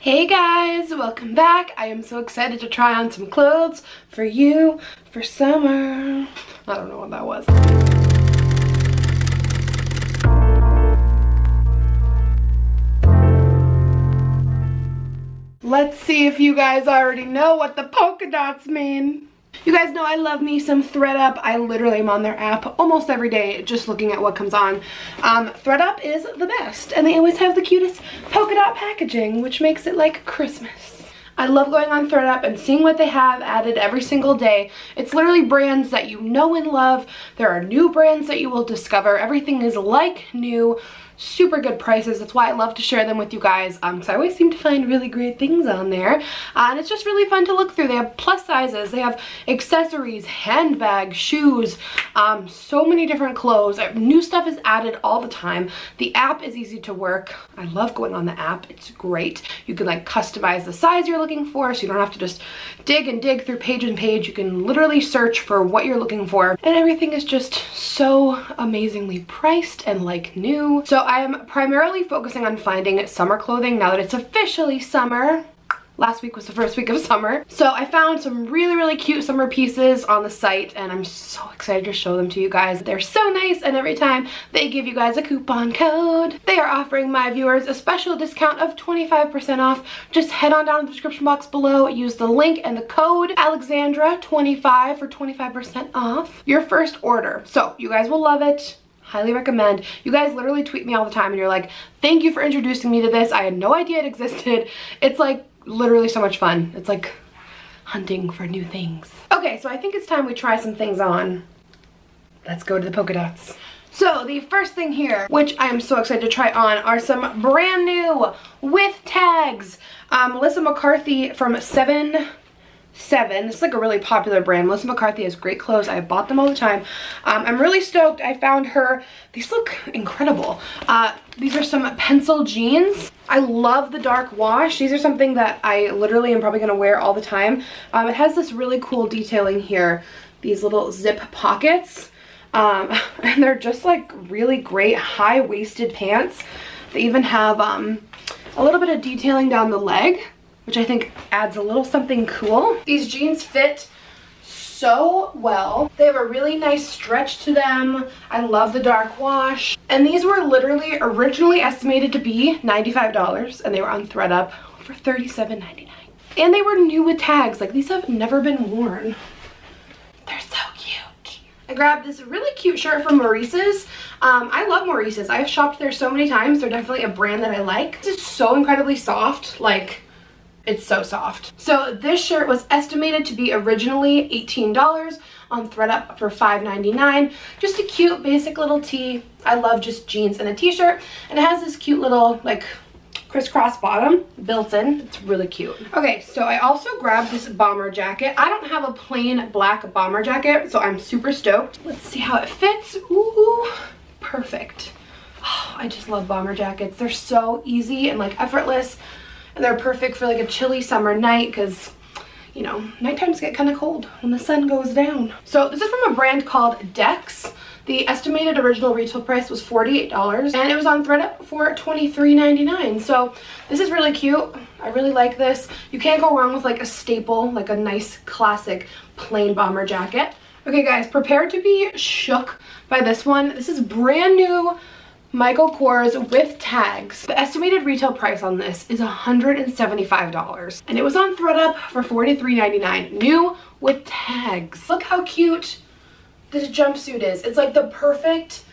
Hey guys, welcome back. I am so excited to try on some clothes for you for summer. I don't know what that was. Let's see if you guys already know what the polka dots mean. You guys know I love me some ThredUp. I literally am on their app almost every day just looking at what comes on. ThredUp is the best, and they always have the cutest polka dot packaging, which makes it like Christmas. I love going on ThredUp and seeing what they have added every single day. It's literally brands that you know and love. There are new brands that you will discover. Everything is like new. Super good prices. That's why I love to share them with you guys, because I always seem to find really great things on there, and it's just really fun to look through. They have plus sizes, they have accessories, handbags, shoes, so many different clothes. New stuff is added all the time. The app is easy to work. I love going on the app. It's great. You can like customize the size you're looking for, so you don't have to just dig and dig through page and page. You can literally search for what you're looking for, and everything is just so amazingly priced and like new. So I am primarily focusing on finding summer clothing now that it's officially summer. Last week was the first week of summer. So I found some really cute summer pieces on the site, and I'm so excited to show them to you guys. They're so nice, and every time they give you guys a coupon code. They are offering my viewers a special discount of 25% off. Just head on down to the description box below, use the link and the code Alexandra25 for 25% off your first order. So you guys will love it. Highly recommend. You guys literally tweet me all the time and you're like, thank you for introducing me to this. I had no idea it existed. It's like literally so much fun. It's like hunting for new things. Okay, so I think it's time we try some things on. Let's go to the polka dots. So the first thing here, which I am so excited to try on, are some brand new with tags. Melissa McCarthy from 7. This is like a really popular brand. Melissa McCarthy has great clothes. I bought them all the time. I'm really stoked. I found her. These look incredible. These are some pencil jeans. I love the dark wash. These are something that I literally am probably going to wear all the time. It has this really cool detailing here. These little zip pockets. And they're just like really great high-waisted pants. They even have a little bit of detailing down the leg, which I think adds a little something cool. These jeans fit so well. They have a really nice stretch to them. I love the dark wash. And these were literally originally estimated to be $95, and they were on ThredUp for $37.99. And they were new with tags. Like, these have never been worn. They're so cute. I grabbed this really cute shirt from Maurice's. I love Maurice's. I've shopped there so many times. They're definitely a brand that I like. It's just so incredibly soft. Like, it's so soft. So this shirt was estimated to be originally $18 on ThredUp for $5.99. Just a cute basic little tee. I love just jeans and a t-shirt, and it has this cute little like crisscross bottom built in. It's really cute. Okay, so I also grabbed this bomber jacket. I don't have a plain black bomber jacket, so I'm super stoked. Let's see how it fits. Ooh, perfect. Oh, I just love bomber jackets. They're so easy and like effortless. And they're perfect for like a chilly summer night because, you know, night times get kind of cold when the sun goes down. So this is from a brand called Dex. The estimated original retail price was $48, and it was on ThredUp for $23.99. So this is really cute. I really like this. You can't go wrong with like a staple, like a nice classic plain bomber jacket. Okay guys, prepare to be shook by this one. This is brand new Michael Kors with tags. The estimated retail price on this is $175, and it was on ThredUp for $43.99, new with tags. Look how cute this jumpsuit is. It's like the perfect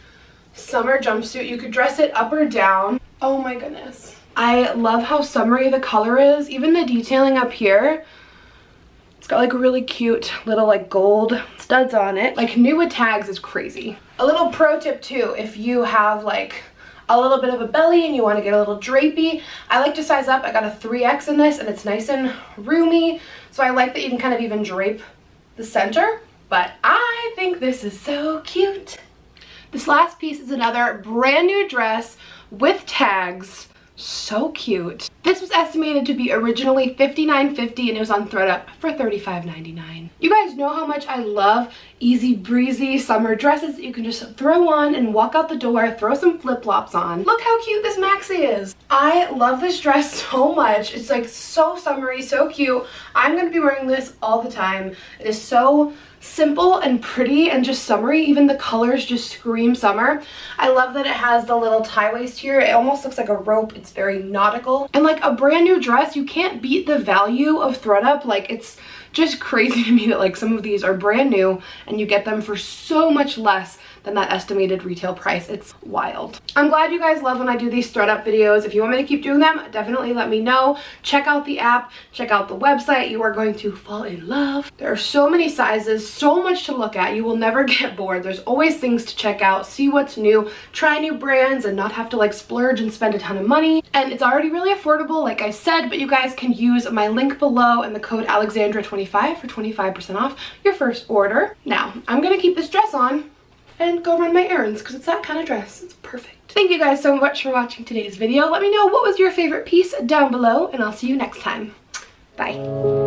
summer jumpsuit. You could dress it up or down. Oh my goodness. I love how summery the color is. Even the detailing up here. It's got like really cute little like gold studs on it. Like, new with tags is crazy. A little pro tip too, if you have like a little bit of a belly and you want to get a little drapey, I like to size up. I got a 3X in this, and it's nice and roomy. So I like that you can kind of even drape the center. But I think this is so cute. This last piece is another brand new dress with tags. So cute. This was estimated to be originally $59.50 and it was on ThredUp for $35.99. You guys know how much I love easy breezy summer dresses that you can just throw on and walk out the door, throw some flip-flops on. Look how cute this maxi is. I love this dress so much. It's like so summery, so cute. I'm gonna be wearing this all the time. It is so simple and pretty and just summery. Even the colors just scream summer. I love that it has the little tie waist here. It almost looks like a rope. It's very nautical. And like a brand new dress, you can't beat the value of ThredUp. Like, it's just crazy to me that like some of these are brand new and you get them for so much less than that estimated retail price. It's wild. I'm glad you guys love when I do these ThredUp videos. If you want me to keep doing them, definitely let me know. Check out the app, check out the website. You are going to fall in love. There are so many sizes, so much to look at. You will never get bored. There's always things to check out, see what's new, try new brands, and not have to like splurge and spend a ton of money. And it's already really affordable, like I said, but you guys can use my link below and the code Alexandra25 for 25% off your first order. Now, I'm gonna keep this dress on and go run my errands because it's that kind of dress. It's perfect. Thank you guys so much for watching today's video. Let me know what was your favorite piece down below and I'll see you next time. Bye.